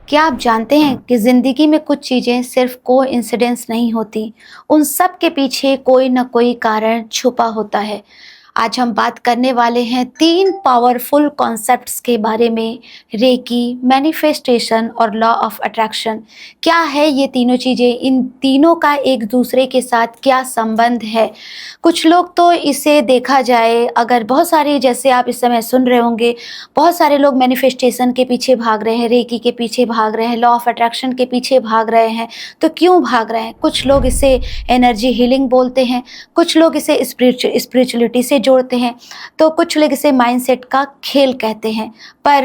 क्या आप जानते हैं कि ज़िंदगी में कुछ चीज़ें सिर्फ कोइंसिडेंस नहीं होती, उन सब के पीछे कोई न कोई कारण छुपा होता है। आज हम बात करने वाले हैं 3 पावरफुल कॉन्सेप्ट्स के बारे में, रेकी, मैनिफेस्टेशन और लॉ ऑफ अट्रैक्शन। क्या है ये तीनों चीज़ें? इन तीनों का एक दूसरे के साथ क्या संबंध है? कुछ लोग तो इसे देखा जाए अगर बहुत सारे जैसे आप इस समय सुन रहे होंगे, बहुत सारे लोग मैनिफेस्टेशन के पीछे भाग रहे हैं, रेकी के पीछे भाग रहे हैं, लॉ ऑफ अट्रैक्शन के पीछे भाग रहे हैं। तो क्यों भाग रहे हैं? कुछ लोग इसे एनर्जी हीलिंग बोलते हैं, कुछ लोग इसे स्पिरिचुअलिटी से जोड़ते हैं, तो कुछ लोग इसे माइंडसेट का खेल कहते हैं। पर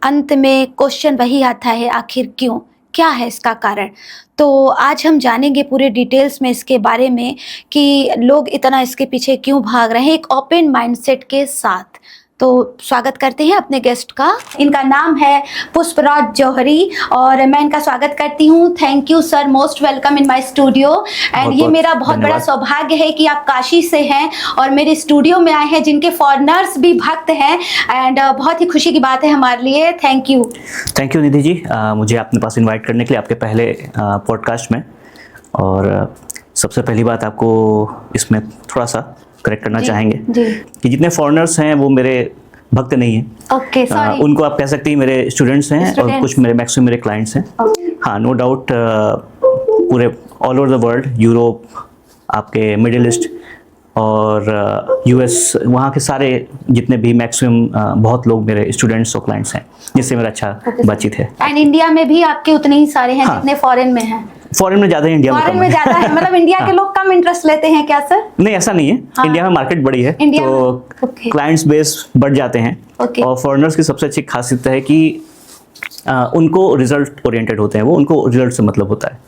अंत में क्वेश्चन वही आता है, आखिर क्यों? क्या है इसका कारण? तो आज हम जानेंगे पूरे डिटेल्स में इसके बारे में कि लोग इतना इसके पीछे क्यों भाग रहे हैं, एक ओपन माइंडसेट के साथ। तो स्वागत करते हैं अपने गेस्ट का। इनका नाम है पुष्पराज जौहरी और मैं इनका स्वागत करती हूँ। Thank you sir, most welcome in my studio. And ये मेरा बहुत बड़ा सौभाग्य है कि आप काशी से हैं और मेरे स्टूडियो में आए हैं, जिनके फॉरेनर्स भी भक्त हैं। एंड बहुत ही खुशी की बात है हमारे लिए। थैंक यू निधि जी, मुझे अपने पास इनवाइट करने के लिए आपके पहले पॉडकास्ट में। और सबसे पहली बात आपको इसमें थोड़ा सा करेक्ट करना चाहेंगे कि जितने फॉरेनर्स हैं वो मेरे भक्त नहीं हैं। Okay, sorry. उनको आप कह सकते हैं मेरे स्टूडेंट्स हैं और कुछ मैक्सिमम मेरे क्लाइंट्स हैं। हाँ, नो डाउट, पूरे all over the world, Europe, आपके मिडिल ईस्ट और यूएस, वहाँ के सारे जितने भी मैक्सिमम बहुत लोग मेरे स्टूडेंट्स और क्लाइंट्स हैं, जिससे मेरा अच्छा बातचीत है। एंड इंडिया में भी आपके उतने ही सारे हैं जितने फॉरेन में हैं। फॉरेन में ज्यादा है, इंडिया में कम है। फॉरेन में ज्यादा है, मतलब इंडिया के लोग कम इंटरेस्ट लेते हैं क्या सर? नहीं, ऐसा नहीं है। इंडिया में मार्केट बड़ी है तो क्लाइंट्स बेस बढ़ जाते हैं। और फॉरेनर्स की सबसे अच्छी खासियत है कि उनको रिजल्ट ओरिएंटेड होते हैं, वो उनको रिजल्ट से मतलब होता है।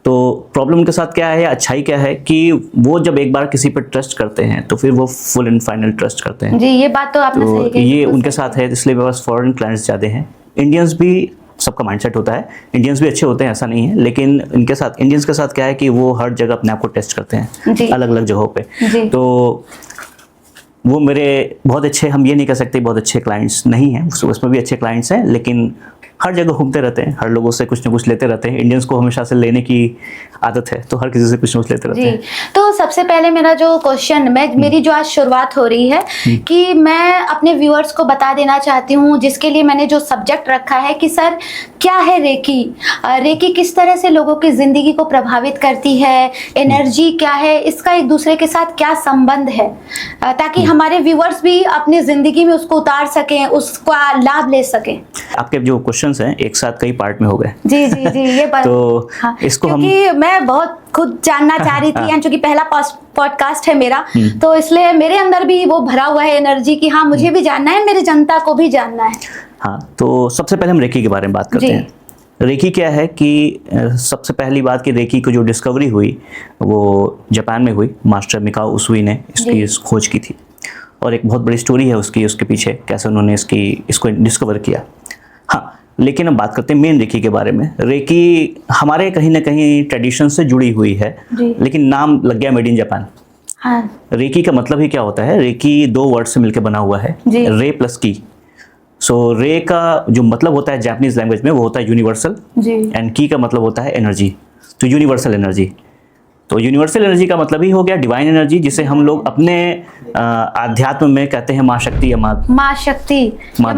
तो प्रॉब्लम उनके साथ क्या है, अच्छाई क्या है कि वो जब एक बार किसी पर ट्रस्ट करते हैं तो फिर वो फुल एंड फाइनल ट्रस्ट करते हैं। जी, ये बात तो आपने सही कही। ये उनके साथ है, इसलिए मेरे पास फॉरेन क्लाइंट्स ज़्यादा हैं। इंडियंस भी, सबका माइंडसेट होता है, इंडियंस भी अच्छे होते हैं, ऐसा नहीं है, लेकिन इनके साथ, इंडियंस के साथ क्या है कि वो हर जगह अपने आप को टेस्ट करते हैं, अलग अलग जगहों पे। तो वो मेरे बहुत अच्छे, हम ये नहीं कह सकते बहुत अच्छे क्लाइंट्स नहीं हैं, उसमें भी अच्छे क्लाइंट्स हैं, लेकिन हर जगह घूमते रहते हैं, हर लोगों से कुछ ना कुछ लेते रहते हैं। इंडियंस को हमेशा से लेने की आदत है, तो हर किसी से कुछ ना कुछ लेते रहते हैं। तो सबसे पहले मेरा जो क्वेश्चन, मेरी जो आज शुरुआत हो रही है कि मैं अपने व्यूअर्स को बता देना चाहती हूँ, जिसके लिए मैंने जो सब्जेक्ट रखा है कि सर क्या है रेकी, रेकी किस तरह से लोगों की ज़िंदगी को प्रभावित करती है, एनर्जी क्या है, इसका एक दूसरे के साथ क्या संबंध है, ताकि हमारे व्यूअर्स भी अपनी ज़िंदगी में उसको उतार सकें, उसका लाभ ले सकें। आपके जो क्वेश्चंस हैं एक साथ कई पार्ट में हो गए। जी जी जी, ये बात तो इसको क्योंकि मैं बहुत खुद जानना चाह रही थी, चूंकि पहला पॉडकास्ट है मेरा, तो इसलिए मेरे अंदर भी वो भरा हुआ है एनर्जी कि हाँ, मुझे भी जानना है, मेरी जनता को भी जानना है। हाँ, तो सबसे पहले हम रेकी के बारे में बात करते हैं। रेकी क्या है कि सबसे पहली बात कि रेकी को जो डिस्कवरी हुई वो जापान में हुई। मास्टर मिकाओ उसुई ने इसकी खोज की थी और एक बहुत बड़ी स्टोरी है उसके पीछे, कैसे उन्होंने इसको डिस्कवर किया। हाँ, लेकिन अब बात करते हैं मेन रेकी के बारे में। रेकी हमारे कहीं ना कहीं ट्रेडिशन से जुड़ी हुई है, लेकिन नाम लग गया मेड इन जापान। हाँ। रेकी का मतलब ही क्या होता है? रेकी 2 वर्ड से मिलकर बना हुआ है, रे प्लस की। सो रे का जो मतलब होता है जापानीज लैंग्वेज में वो होता है यूनिवर्सल, एंड की का मतलब होता है एनर्जी। तो यूनिवर्सल एनर्जी, तो यूनिवर्सल एनर्जी का मतलब ही हो गया डिवाइन एनर्जी, जिसे हम लोग अपने आध्यात्म में कहते हैं माँ शक्ति या माँ शक्ति, माँ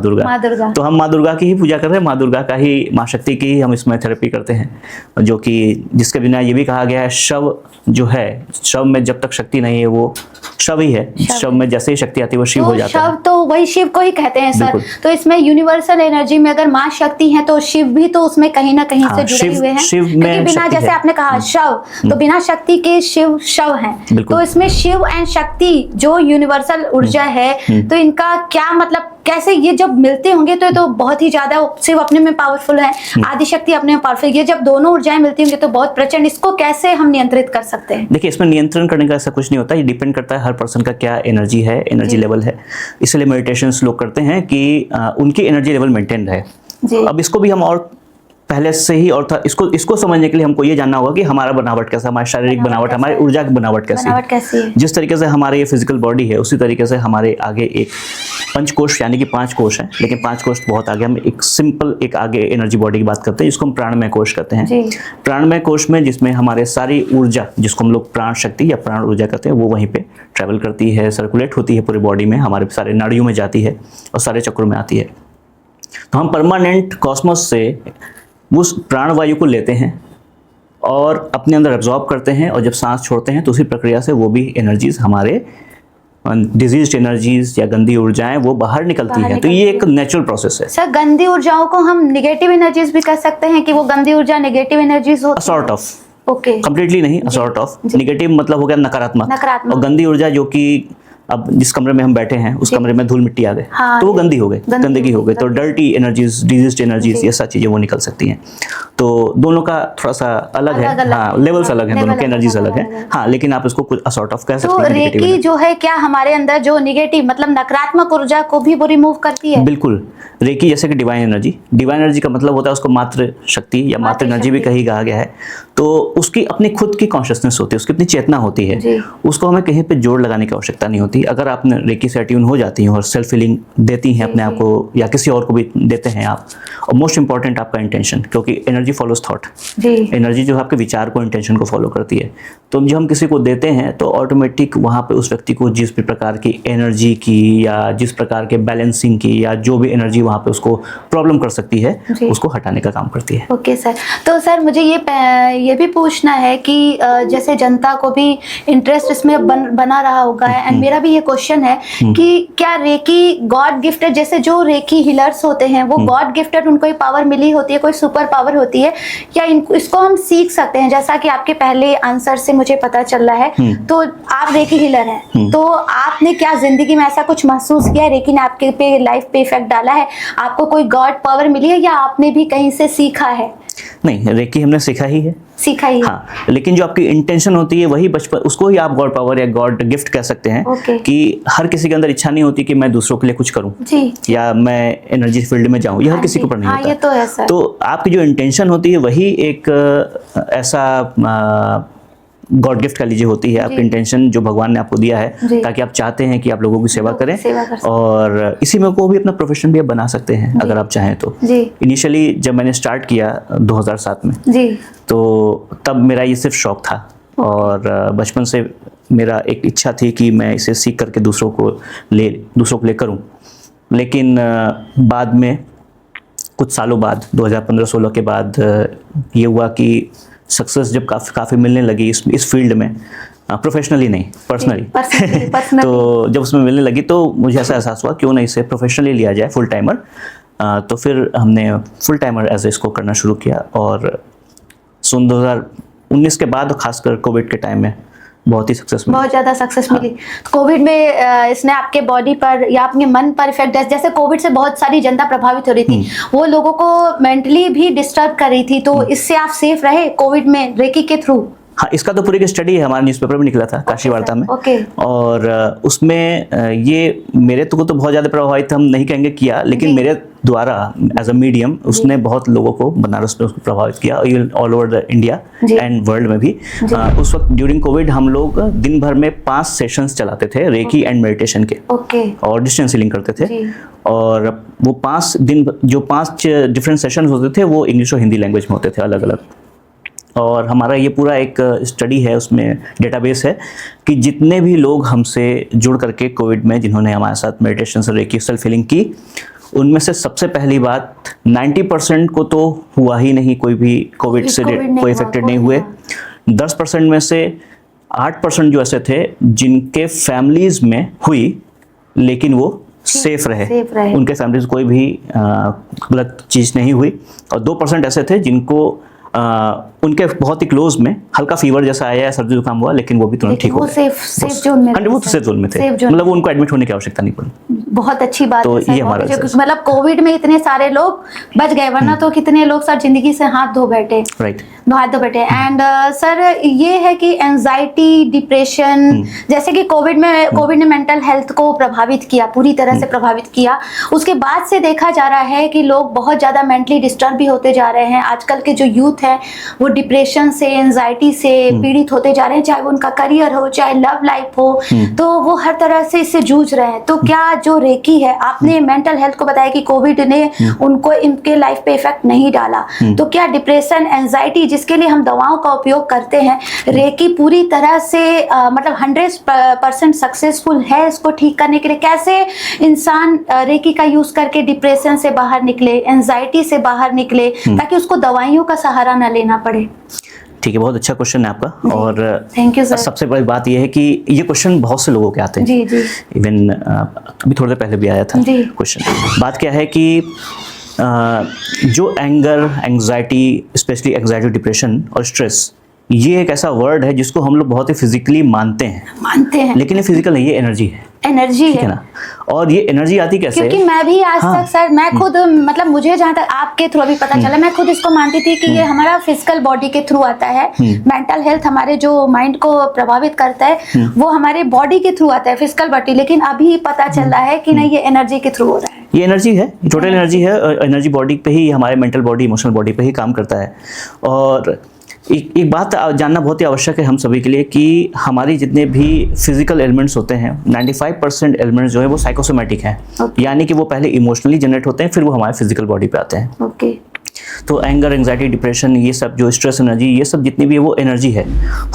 दुर्गा। तो हम माँ दुर्गा की ही पूजा कर रहे हैं, माँ दुर्गा का ही, माँ शक्ति की ही हम इसमें थेरेपी करते हैं, जो कि जिसके बिना ये भी कहा गया है शव जो है, शव में जब तक शक्ति नहीं है वो शव ही है, शव में जैसे ही शक्ति आती है वो शिव हो जाता है। शव तो वही शिव को ही कहते हैं सर। तो इसमें यूनिवर्सल एनर्जी में अगर माँ शक्ति है तो शिव भी तो उसमें कहीं ना कहीं से जुड़े हुए हैं, क्योंकि बिना, जैसे आपने कहा शव, तो बिना शक्ति के शिव शव हैं। तो इसमें शिव एंड शक्ति जो यूनिवर्सल ऊर्जा है, तो इनका क्या मतलब, कैसे ये जब मिलते होंगे तो ये तो बहुत ही ज्यादा, शिव अपने में पावरफुल है, आदि शक्ति अपने में पावरफुल, ये जब दोनों ऊर्जाएं मिलती होंगी तो बहुत प्रचंड, इसको कैसे हम नियंत्रित कर सकते हैं? देखिए, इसमें नियंत्रण करने का ऐसा कुछ नहीं होता, ये डिपेंड करता है हर पर्सन का क्या एनर्जी है, एनर्जी लेवल है। इसलिए मेडिटेशंस लोग करते हैं कि उनकी एनर्जी लेवल मेंटेन रहे। अब इसको भी हम और पहले से ही और था। इसको समझने के लिए हमको ये जानना होगा कि हमारा बनावट कैसा, हमारी शारीरिक बनावट, हमारी ऊर्जा की बनावट कैसी है। जिस तरीके से हमारे ये फिजिकल बॉडी है उसी तरीके से हमारे आगे एक पंचकोश यानी कि 5 कोश है, लेकिन 5 कोश बहुत आगे, हम एक सिंपल एक आगे एनर्जी बॉडी की बात करते हैं जिसको हम प्राणमय कोश कहते हैं। प्राणमय कोश में जिसमें हमारे सारी ऊर्जा, जिसको हम लोग प्राण शक्ति या प्राण ऊर्जा कहते हैं, वो वहीं पे ट्रैवल करती है, सर्कुलेट होती है पूरी बॉडी में, हमारे सारे नाड़ियों में जाती है और सारे चक्रों में आती है। तो हम परमानेंट कॉस्मोस से उस प्राणवायु को लेते हैं और अपने अंदर एब्जॉर्ब करते हैं, और जब सांस छोड़ते हैं तो उसी प्रक्रिया से वो भी एनर्जीज, हमारे डिजीज्ड एनर्जीज या गंदी ऊर्जाएं वो बाहर निकलती हैं। तो ये एक नेचुरल प्रोसेस है। सर, गंदी ऊर्जाओं को हम नेगेटिव एनर्जीज भी कह सकते हैं कि वो गंदी ऊर्जा नेगेटिव एनर्जीज होती है? सॉर्ट ऑफ, ओके, कंप्लीटली नहीं, सॉर्ट ऑफ। नेगेटिव मतलब हो गया नकारात्मक, और गंदी ऊर्जा जो कि अब जिस कमरे में हम बैठे हैं उस कमरे में धूल मिट्टी आ गए, तो वो गंदी हो गई, गंदगी हो गई, तो डर्टी एनर्जीज, डिजीज्ड एनर्जीज, ये सब चीजें वो निकल सकती हैं। तो दोनों का थोड़ा सा अलग है, हाँ, लेवल्स अलग हैं, दोनों के एनर्जीज अलग हैं, हाँ, लेकिन आप इसको कुछ सॉर्ट ऑफ कह सकते हैं। रेकी जो है क्या हमारे अंदर जो निगेटिव मतलब नकारात्मक ऊर्जा को भी वो रिमूव करती है? बिल्कुल। रेकी जैसे कि डिवाइन एनर्जी का मतलब होता है उसको मातृ शक्ति या मातृ एनर्जी भी कही कहा गया है। तो उसकी अपनी खुद की कॉन्शियसनेस होती है, उसकी अपनी चेतना होती है, उसको हमें कहीं पे जोड़ लगाने की आवश्यकता नहीं होती। अगर आप रेकी से अट्यून हो जाती हैं और सेल्फ फीलिंग देती हैं अपने आप को या किसी और को भी देते हैं आप, और मोस्ट इंपॉर्टेंट आपका इंटेंशन, क्योंकि एनर्जी फॉलोज थॉट, एनर्जी जो है आपके विचार को, इंटेंशन को फॉलो करती है। तो जब हम किसी को देते हैं तो ऑटोमेटिक वहाँ पे उस व्यक्ति को जिस भी प्रकार की एनर्जी की या जिस प्रकार के बैलेंसिंग की या जो भी एनर्जी वहाँ पे उसको प्रॉब्लम कर सकती है उसको हटाने का काम करती है। ओके सर, तो सर मुझे ये भी पूछना है कि जैसे जनता को भी इंटरेस्ट इसमें बना रहा होगा, एंड मेरा भी ये क्वेश्चन है कि क्या रेकी गॉड गिफ्टेड, जैसे जो रेकी हीलर्स होते हैं वो गॉड गिफ्टेड, उनको कोई पावर मिली होती है, कोई सुपर पावर होती है, या इसको हम सीख सकते हैं? जैसा कि आपके पहले आंसर से मुझे पता चल रहा है, तो आप रेकी हीलर हैं, तो आपने क्या जिंदगी में ऐसा कुछ महसूस किया है, रेकी ने आपके पे लाइफ पे इफेक्ट डाला है, आपको कोई गॉड पावर मिली है, या आपने भी कहीं से सीखा है? नहीं, रेकी हमने सीखा ही है। हाँ, लेकिन जो आपकी इंटेंशन होती है वही बचपन, उसको ही आप गॉड पावर या गॉड गिफ्ट कह सकते हैं। कि हर किसी के अंदर इच्छा नहीं होती कि मैं दूसरों के लिए कुछ करूं या मैं एनर्जी फील्ड में जाऊं, ये हर किसी के ऊपर नहीं होता। ये तो है सर। तो आपकी जो इंटेंशन होती है वही एक ऐसा गॉड गिफ्ट का लीजिए होती है, आपकी इंटेंशन जो भगवान ने आपको दिया है, ताकि आप चाहते हैं कि आप लोगों की सेवा करें, और इसी में को भी अपना प्रोफेशन भी आप बना सकते हैं अगर आप चाहें तो। इनिशियली जब मैंने स्टार्ट किया 2007 में, तो तब मेरा ये सिर्फ शौक था, और बचपन से मेरा एक इच्छा थी कि मैं इसे सीख करके दूसरों को ले करूं। लेकिन बाद में कुछ सालों बाद 2015-16 के बाद ये हुआ कि सक्सेस जब काफ़ी मिलने लगी इस फील्ड में, प्रोफेशनली नहीं, पर्सनली तो जब उसमें मिलने लगी तो मुझे ऐसा एहसास हुआ क्यों ना इसे प्रोफेशनली लिया जाए, फुल टाइमर। तो फिर हमने फुल टाइमर एज इसको करना शुरू किया, और सन 2019 के बाद, खासकर कोविड के टाइम में बहुत ही सक्सेस मिली, बहुत ज़्यादा सक्सेस मिली। कोविड में इसने आपके बॉडी पर या अपने मन पर इफेक्ट, जैसे कोविड से बहुत सारी जनता प्रभावित हो रही थी, वो लोगों को मेंटली भी डिस्टर्ब कर रही थी, तो इससे आप सेफ रहे कोविड में रेकी के थ्रू? हाँ, इसका तो पूरी स्टडी है, हमारे न्यूज़पेपर में निकला था, काशी वार्ता में। और उसमें ये मेरे तो बहुत ज़्यादा प्रभावित हम नहीं कहेंगे किया, लेकिन मेरे द्वारा एज अ मीडियम उसने बहुत लोगों को बनारस में उसको प्रभावित किया, all over the India and world में भी। उस वक्त ड्यूरिंग कोविड हम लोग दिन भर में 5 सेशंस चलाते थे रेकी एंड मेडिटेशन के, और डिस्टेंस हीलिंग करते थे। और वो 5 दिन जो 5 डिफरेंट सेशन होते थे वो इंग्लिश और हिंदी लैंग्वेज में होते थे अलग अलग। और हमारा ये पूरा एक स्टडी है, उसमें डेटाबेस है कि जितने भी लोग हमसे जुड़ करके कोविड में जिन्होंने हमारे साथ मेडिटेशन से रेकी सेल्फ हीलिंग की, उनमें से सबसे पहली बात 90% को तो हुआ ही नहीं, कोई भी कोविड से कोई इफेक्टेड नहीं हुए। 10% में से 8% जो ऐसे थे जिनके फैमिलीज में हुई लेकिन वो सेफ रहे, उनके फैमिलीज कोई भी गलत चीज़ नहीं हुई। और 2% ऐसे थे जिनको उनके बहुत ही क्लोज में हल्का फीवर जैसा आया है, सर्दी जुकाम हुआ, लेकिन वो भी तुरंत ठीक हो गए। सेफ जोन में, वो तो सेफ जोन में थे, मतलब उनको एडमिट होने की आवश्यकता नहीं पड़ी। बहुत अच्छी बात तो है सर, ये हमारा मतलब कोविड में इतने सारे लोग बच गए, वरना तो कितने लोग सर जिंदगी से हाथ धो बैठे, राइट, हाथ धो बैठे। एंड सर ये है कि एंजाइटी, डिप्रेशन, जैसे कि कोविड ने मेंटल हेल्थ को प्रभावित किया, पूरी तरह से प्रभावित किया। उसके बाद से देखा जा रहा है कि लोग बहुत ज्यादा मेंटली डिस्टर्ब भी होते जा रहे हैं। आजकल के जो यूथ है वो डिप्रेशन से, एंजाइटी से पीड़ित होते जा रहे हैं, चाहे वो उनका करियर हो, चाहे लव लाइफ हो, तो वो हर तरह से इससे जूझ रहे हैं। तो क्या जो रेकी है, आपने मेंटल हेल्थ को बताया कि कोविड ने उनको इनके लाइफ पे इफेक्ट नहीं डाला, तो क्या डिप्रेशन, एंजाइटी जिसके लिए हम दवाओं का उपयोग करते हैं, रेकी पूरी तरह से मतलब 100% सक्सेसफुल है इसको ठीक करने के लिए? कैसे इंसान रेकी का यूज करके डिप्रेशन से बाहर निकले, एंजाइटी से बाहर निकले, ताकि उसको दवाइयों का सहारा न लेना पड़े? ठीक है, बहुत अच्छा क्वेश्चन है आपका। और थैंक यू सर। सबसे बड़ी बात यह है कि ये क्वेश्चन बहुत से लोगों के आते हैं। जी जी। इवन अभी थोड़ी देर पहले भी आया था क्वेश्चन। बात क्या है कि जो anger, anxiety, specially anxiety, depression और स्ट्रेस, ये एक ऐसा वर्ड है जिसको हम लोग बहुत ही फिजिकली मानते हैं, लेकिन ये फिजिकल नहीं, ये एनर्जी है। एनर्जी है ना। और ये एनर्जी आती कैसे? क्योंकि मैं भी आज तक सर, मैं खुद मतलब मुझे जहाँ तक आपके थ्रू अभी पता चला, मैं खुद इसको मानती थी कि ये हमारा फिजिकल बॉडी के थ्रू आता है। मेंटल हेल्थ हमारे जो माइंड को प्रभावित करता है वो हमारे बॉडी के थ्रू आता है, फिजिकल बॉडी। लेकिन अभी पता चल रहा है कि नहीं, ये एनर्जी के थ्रू हो रहा है। ये एनर्जी है, टोटल एनर्जी है। एनर्जी बॉडी पे ही, हमारे मेंटल बॉडी, इमोशनल बॉडी पे ही काम करता है। और एक बात जानना बहुत ही आवश्यक है हम सभी के लिए कि हमारी जितने भी फिजिकल एलिमेंट्स होते हैं, 95% एलिमेंट्स जो है वो साइकोसोमैटिक हैं। यानी कि वो पहले इमोशनली जनरेट होते हैं, फिर वो हमारे फिजिकल बॉडी पे आते हैं। तो एंगर, एंग्जाइटी, डिप्रेशन, ये सब जो स्ट्रेस एनर्जी, ये सब जितनी भी है वो एनर्जी है।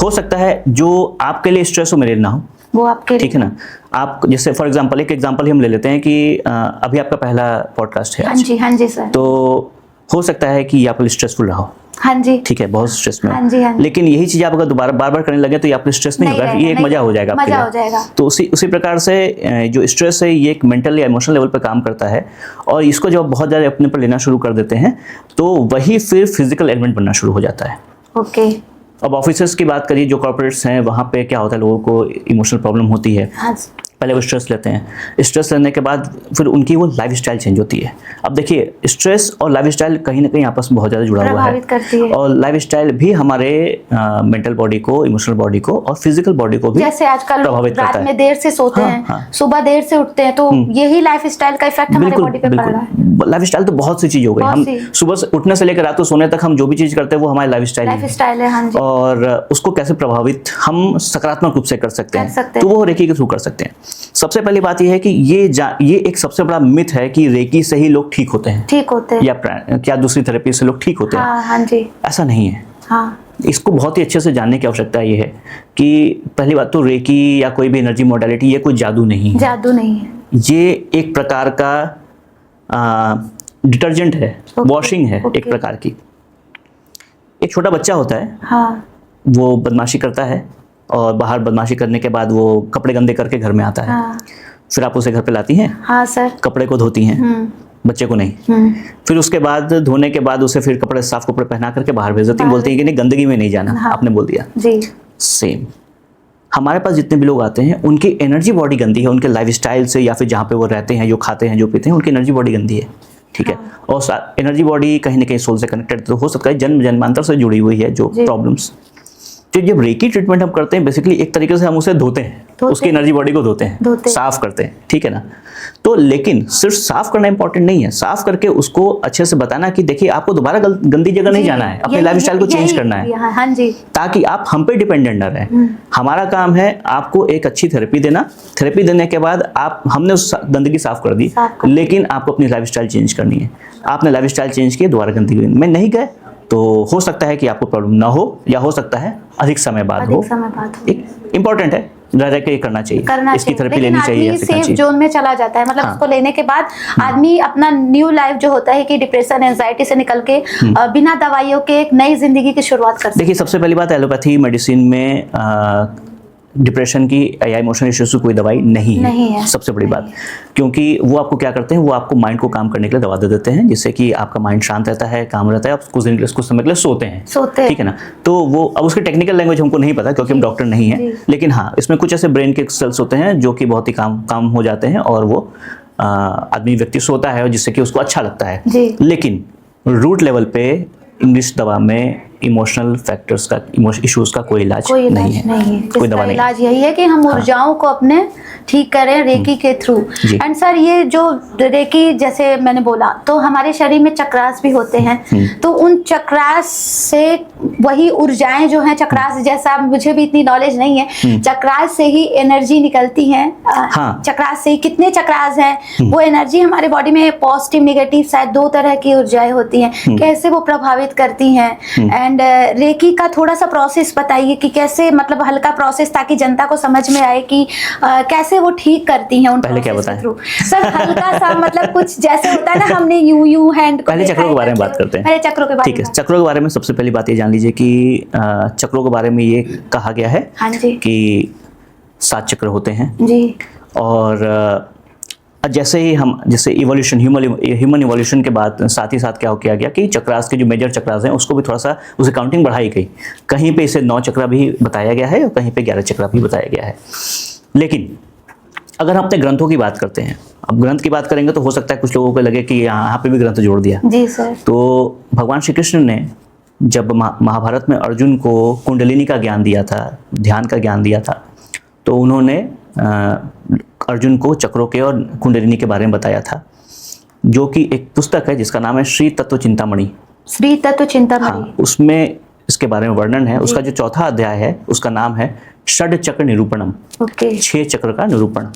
हो सकता है जो आपके लिए स्ट्रेस हो, मेरे लिए ना हो, वो आपके, ठीक है ना। आप जैसे फॉर एग्जांपल, एक एग्जांपल हम ले लेते हैं कि अभी आपका पहला पॉडकास्ट है। हाँ जी सर। तो हो सकता है कि आपको स्ट्रेसफुल रहा हो। हाँ जी, ठीक है, बहुत स्ट्रेस में। हाँ जी। लेकिन यही चीज आप अगर दोबारा बार बार करने लगे तो ये आपको स्ट्रेस नहीं होगा, ये एक मजा हो जाएगा, मजा हो जाएगा। तो उसी प्रकार से जो स्ट्रेस है ये एक मेंटल या इमोशनल लेवल पे काम करता है। और इसको जब बहुत ज्यादा अपने पर लेना शुरू कर देते हैं तो वही फिर फिजिकल एलिमेंट बनना शुरू हो जाता है। ओके। अब ऑफिसर्स की बात करिए, जो कॉर्पोरेट्स हैं, वहाँ पे क्या होता है, लोगों को इमोशनल प्रॉब्लम होती है। पहले वो स्ट्रेस लेते हैं, स्ट्रेस लेने के बाद फिर उनकी वो लाइफस्टाइल चेंज होती है। अब देखिए, स्ट्रेस और लाइफस्टाइल कहीं ना कहीं आपस में बहुत ज़्यादा जुड़ा हुआ है। और लाइफस्टाइल भी हमारे मेंटल बॉडी को, इमोशनल बॉडी को और फिजिकल बॉडी को भी जैसे आजकल प्रभावित करता है। रात में देर से सोते हैं, सुबह देर से उठते हैं, तो यही लाइफस्टाइल का इफेक्ट हमारे बॉडी पे पड़ रहा है। लाइफस्टाइल तो बहुत सी चीज हो गई। हम सुबह से उठने से लेकर रात को सोने तक हम जो भी चीज करते हैं वो हमारी लाइफस्टाइल है। हाँ जी। और उसको कैसे प्रभावित हम सकारात्मक रूप से कर सकते हैं, तो वो रेकी के थ्रू कर सकते हैं। सबसे पहली बात यह है कि ये एक सबसे बड़ा मिथ है कि रेकी से ही लोग ठीक होते हैं, या क्या दूसरी थेरेपी से लोग ठीक होते हैं। हाँ जी। ऐसा नहीं है। हाँ। इसको बहुत ही अच्छे से जानने की आवश्यकता ये है कि पहली बात तो रेकी या कोई भी एनर्जी मॉडलिटी ये कोई जादू नहीं है। जादू नहीं है, ये एक प्रकार का डिटर्जेंट है, वॉशिंग है एक प्रकार की। एक छोटा बच्चा होता है, हाँ, वो बदमाशी करता है और बाहर बदमाशी करने के बाद वो कपड़े गंदे करके घर में आता है। हाँ। फिर आप उसे घर पे लाती हैं। हाँ सर। कपड़े को धोती हैं, बच्चे को नहीं। फिर उसके बाद धोने के बाद उसे फिर कपड़े, साफ कपड़े पहना करके बाहर भेज देती हैं, बोलती हैं कि नहीं, गंदगी में नहीं जाना। हाँ। आपने बोल दिया जी। सेम हमारे पास जितने भी लोग आते हैं उनकी एनर्जी बॉडी गंदी है, उनके लाइफस्टाइल से या फिर जहाँ पे वो रहते हैं, जो खाते हैं, जो पीते हैं, उनकी एनर्जी बॉडी गंदी है। ठीक है। और एनर्जी बॉडी कहीं ना कहीं सोल से कनेक्टेड तो हो सकता है, जन्म जन्मांतर से जुड़ी हुई है जो प्रॉब्लम्स। तो जब रेकी ट्रीटमेंट हम करते हैं, बेसिकली एक तरीके से हम उसे धोते हैं, उसकी एनर्जी बॉडी को धोते हैं, साफ करते हैं, ठीक है ना। तो लेकिन सिर्फ साफ करना इंपॉर्टेंट नहीं है, साफ करके उसको अच्छे से बताना कि देखिए आपको दोबारा गंदी जगह नहीं जाना है, अपने लाइफस्टाइल को चेंज करना है। हाँ जी। ताकि आप हम पे डिपेंडेंट ना रहें। हमारा काम है आपको एक अच्छी थेरेपी देना, थेरेपी देने के बाद हमने उस गंदगी साफ कर दी, लेकिन आपको अपनी लाइफस्टाइल चेंज करनी है। आपने लाइफस्टाइल चेंज किया, दोबारा गंदगी में नहीं गए तो हो सकता है कि आपको प्रॉब्लम ना हो, या हो सकता है अधिक समय बाद हो। एक इम्पोर्टेंट है, रह के करना चाहिए, इसकी थेरेपी लेनी चाहिए। सेफ जोन में चला जाता है, मतलब उसको लेने के बाद आदमी अपना न्यू लाइफ जो होता है कि डिप्रेशन, एंजाइटी से निकल के बिना दवाइयों के एक नई जिंदगी की शुरुआत कर सकता है। देखिए, सबसे पहली बात, एलोपैथी मेडिसिन में डिप्रेशन की या इमोशनल इश्यूज की कोई दवाई नहीं है सबसे बड़ी बात, क्योंकि वो आपको क्या करते हैं, वो आपको माइंड को काम करने के लिए दवा दे देते हैं, जिससे कि आपका माइंड शांत रहता है, काम रहता है, आप कुछ दिन के लिए, कुछ समय के लिए सोते हैं, ठीक है ना। तो वो अब उसकी टेक्निकल लैंग्वेज हमको नहीं पता क्योंकि हम डॉक्टर नहीं है, लेकिन हाँ इसमें कुछ ऐसे ब्रेन के सेल्स होते हैं जो कि बहुत ही काम हो जाते हैं और वो आदमी व्यक्ति सोता है जिससे कि उसको अच्छा लगता है। लेकिन रूट लेवल पे इंग्लिश दवा में इमोशनल फैक्टर्स का, इश्यूज का कोई इलाज नहीं है। कोई दवा नहीं। इलाज यही है कि हम ऊर्जाओं को अपने ठीक करें रेकी के थ्रू। एंड सर ये जो रेकी जैसे मैंने बोला तो हमारे शरीर में चक्रास भी होते हैं, तो उन चक्रास से वही ऊर्जाएं जो हैं, चक्रास जैसा मुझे भी इतनी नॉलेज नहीं है, चक्रास से ही एनर्जी निकलती है। चक्रास से ही कितने चक्रास हैं, वो एनर्जी हमारे बॉडी में पॉजिटिव नेगेटिव शायद 2 तरह की ऊर्जाएं होती हैं, कैसे वो प्रभावित करती हैं। एंड रेकी का थोड़ा सा प्रोसेस बताइए कि कैसे, मतलब हल्का प्रोसेस ताकि जनता को समझ में आए कि कैसे वो ठीक करती हैं उन पहले क्या बताएं सर, हल्का सा मतलब कुछ जैसे होता है ना, हमने यूं हैंड को, पहले चक्रों के बारे में बात करते हैं। पहले चक्रों के बारे में, ठीक है। चक्रों के बारे में सबसे पहली बात ये जान लीजिए कि चक्रों के बारे में ये कहा गया है कि 7 चक्र होते हैं जी। और जैसे ही हम इवोल्यूशन, ह्यूमन इवोल्यूशन के बाद साथ ही साथ क्या हो किया गया कि चक्रास के जो मेजर चक्रास हैं उसको भी थोड़ा सा उसे काउंटिंग बढ़ाई गई। कहीं पे इसे 9 चक्रा भी बताया गया है और कहीं पे 11 चक्रा भी बताया गया है। लेकिन अगर हम अपने ग्रंथों की बात करते हैं, अब ग्रंथ की बात करेंगे तो हो सकता है कुछ लोगों को लगे कि यहाँ पे भी ग्रंथ जोड़ दिया जी सर। तो भगवान श्री कृष्ण ने जब महाभारत में अर्जुन को कुंडलिनी का ज्ञान दिया था, ध्यान का ज्ञान दिया था, तो उन्होंने अर्जुन को चक्रों के और कुंडलिनी के बारे में बताया था, जो कि एक पुस्तक है जिसका नाम है श्री तत्व चिंतामणि। श्री तत्व चिंतामणि, हाँ, उसमें इसके बारे में वर्णन है। उसका जो 4था अध्याय है उसका नाम है षड चक्र निरूपणम, 6 चक्र का निरूपण।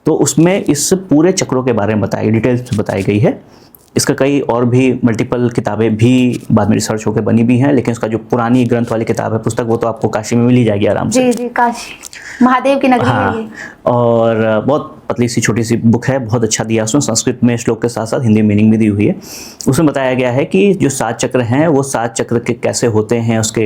तो उसमें इस पूरे चक्रों के बारे में बताई, डिटेल्स बताई गई है। इसका कई और भी मल्टीपल किताबें भी बाद में रिसर्च होकर बनी भी हैं, लेकिन इसका जो पुरानी ग्रंथ वाली किताब है, पुस्तक, वो तो आपको काशी में मिल ही जाएगी आराम से। जी, काशी महादेव की नगरी है ये। और बहुत पतली सी छोटी सी बुक है, बहुत अच्छा दिया उसमें, संस्कृत में श्लोक के साथ साथ हिंदी मीनिंग भी दी हुई है। उसमें बताया गया है कि जो 7 चक्र हैं वो 7 चक्र के कैसे होते हैं, उसके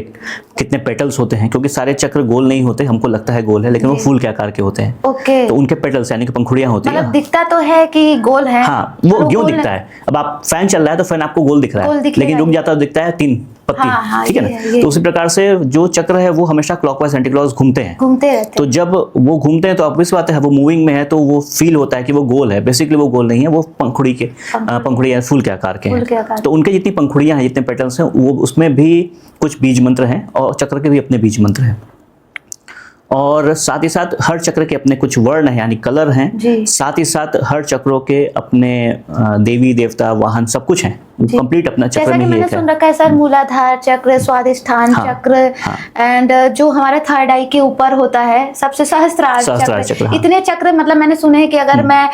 कितने पेटल्स होते हैं, क्योंकि सारे चक्र गोल नहीं होते, हमको लगता है गोल है लेकिन वो फूल के आकार के होते हैं। तो उनके पेटल्स यानी कि पंखुड़ियां होती है। दिखता तो है कि गोल है, हाँ, वो क्यों दिखता है। अब आप फैन चल रहा है तो फैन आपको गोल दिख रहा है, लेकिन रुक जाता है दिखता है 3 पत्ती, ठीक है ना। तो उसी प्रकार से जो चक्र है वो हमेशा क्लॉकवाइज एंटी क्लॉकवाइज घूमते रहते। तो जब वो घूमते हैं तो ऑब्वियस बात है वो मूविंग में है, तो वो फील होता है कि वो गोल है। बेसिकली वो गोल नहीं है, वो पंखुड़ियां फूल के आकार के हैं। तो उनके जितनी पंखुड़ियां हैं, जितने पेटल्स हैं, वो उसमें भी कुछ बीज मंत्र हैं और चक्र के भी अपने बीज मंत्र हैं। और साथ ही साथ हर चक्र के अपने कुछ वर्ण हैं यानी कलर हैं। साथ ही साथ हर चक्रों के अपने देवी देवता वाहन सब कुछ हैं, कंप्लीट अपना चक्र में ही मैंने सुन रखा है सर, मूलाधार चक्र, स्वादिष्ठान चक्र, एंड जो हमारा थर्ड आई के ऊपर होता है सबसे सहस्त्रार चक्र। इतने चक्र, मतलब मैंने सुने हैं कि अगर मैं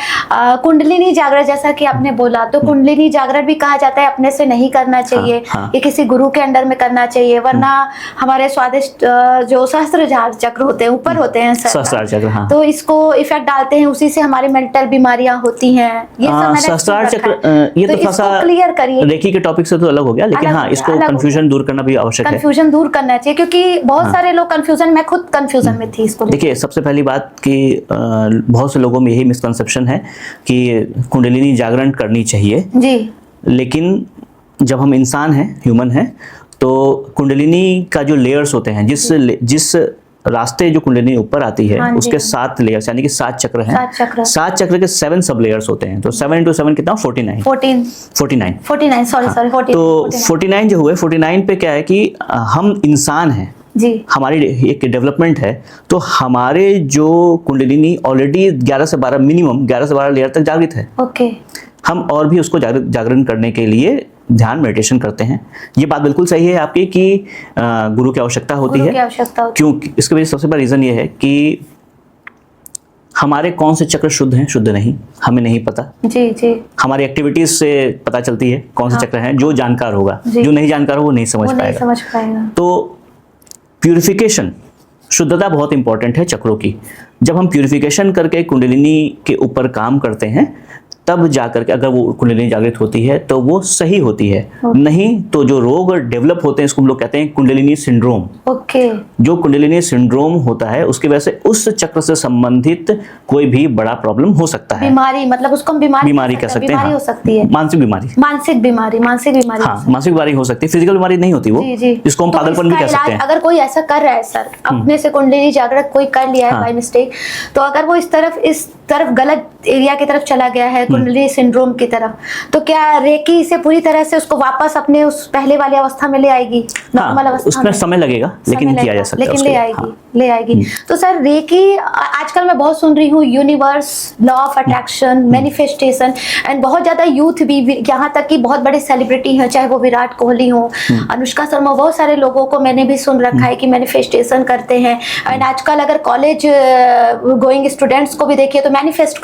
कुंडलिनी जागरण, जैसा कि आपने बोला, तो कुंडलिनी जागरण भी कहा जाता है अपने से नहीं करना चाहिए, ये किसी गुरु के अंडर में करना चाहिए, वरना हमारे स्वादिष्ट जो सहस्त्रार चक्र होते हैं ऊपर होते हैं सहस्त्रार चक्र, तो इसको इफेक्ट डालते हैं, उसी से हमारी मेंटल बीमारियां होती हैं। ये सब सहस्त्रार चक्र, ये तो थोड़ा सा क्लियर करिए। रेकी के टॉपिक से तो अलग हो गया, लेकिन हाँ इसको कंफ्यूजन दूर करना भी आवश्यक है। कंफ्यूजन दूर करना चाहिए क्योंकि बहुत सारे लोग कंफ्यूजन, मैं खुद कंफ्यूजन में थी इसको। देखिए, सबसे पहली बात कि बहुत से लोगों में यही मिसकंसेप्शन है कि कुंडलिनी जागरण करनी चाहिए जी, लेकिन जब हम इंसान हैं, ह्यूमन हैं, तो कुंडलिनी का जो लेयर्स होते हैं, जिस रास्ते जो कुंडलिनी ऊपर आती है, उसके 7 लेयर्स यानी कि 7 चक्र हैं। 7 चक्र के 7 सब लेयर्स होते हैं। तो 7 × 7 कितना? 49। तो 49 जो हुए, 49 पे क्या है कि हम इंसान हैं जी, हमारी एक डेवलपमेंट है, तो हमारे जो कुंडलिनी ऑलरेडी 11 से 12 मिनिमम 11 से 12 लेयर तक जागृत है। ओके, हम और भी उसको जागरण करने के लिए ध्यान मेडिटेशन करते हैं। ये बात बिल्कुल सही है आपकी कि गुरु की आवश्यकता होती है। क्योंकि इसके वजह सबसे बड़ा रीजन ये है कि हमारे कौन से चक्र शुद्ध हैं, शुद्ध नहीं, हमें नहीं पता जी जी। हमारी एक्टिविटीज से पता चलती है कौन से चक्र हैं। जो जानकार होगा, जो नहीं जानकार हो वो नहीं समझ पाएगा। तो प्यूरिफिकेशन, शुद्धता बहुत इंपॉर्टेंट है चक्रों की। जब हम प्यूरिफिकेशन करके कुंडलिनी के ऊपर काम करते हैं तब जाकर के अगर वो कुंडलिनी जागृत होती है तो वो सही होती है। नहीं तो जो रोग डेवलप होते हैं इसको हम लोग कहते हैं कुंडलिनी सिंड्रोम। ओके। जो कुंडलिनी सिंड्रोम होता है उसकी वजह से उस चक्र से संबंधित कोई भी बड़ा प्रॉब्लम हो सकता है। बीमारी, मतलब उसको हम बीमारी कह सकते हैं। बीमारी हो सकती है। मानसिक बीमारी। मानसिक बीमारी हाँ, मानसिक बीमारी हो सकती है, फिजिकल बीमारी नहीं होती वो। इसको हम पागलपन भी कह सकते हैं। अगर कोई ऐसा कर रहा है सर, अपने से कुंडली जागृत कोई कर लिया है बाय मिस्टेक, तो अगर वो इस तरफ गलत एरिया की तरफ चला गया है, कुंडली सिंड्रोम की तरफ, तो क्या रेकी से पूरी तरह से उसको वापस अपने उस पहले वाली अवस्था में ले आएगी? नॉर्मल अवस्था उसमें समय लगेगा, लेकिन किया जा सकता है, लेकिन ले आएगी। तो सर रेकी आजकल मैं बहुत सुन रही हूँ, universe, law of attraction, manifestation, and बहुत ज्यादा यूथ भी, यहाँ तक कि बहुत बड़े सेलिब्रिटी हैं, चाहे वो विराट कोहली हो, अनुष्का शर्मा, बहुत सारे लोगों को मैंने भी सुन रखा है कि मैनिफेस्टेशन करते हैं। एंड आजकल अगर कॉलेज गोइंग स्टूडेंट्स को भी देखिए तो मैनिफेस्ट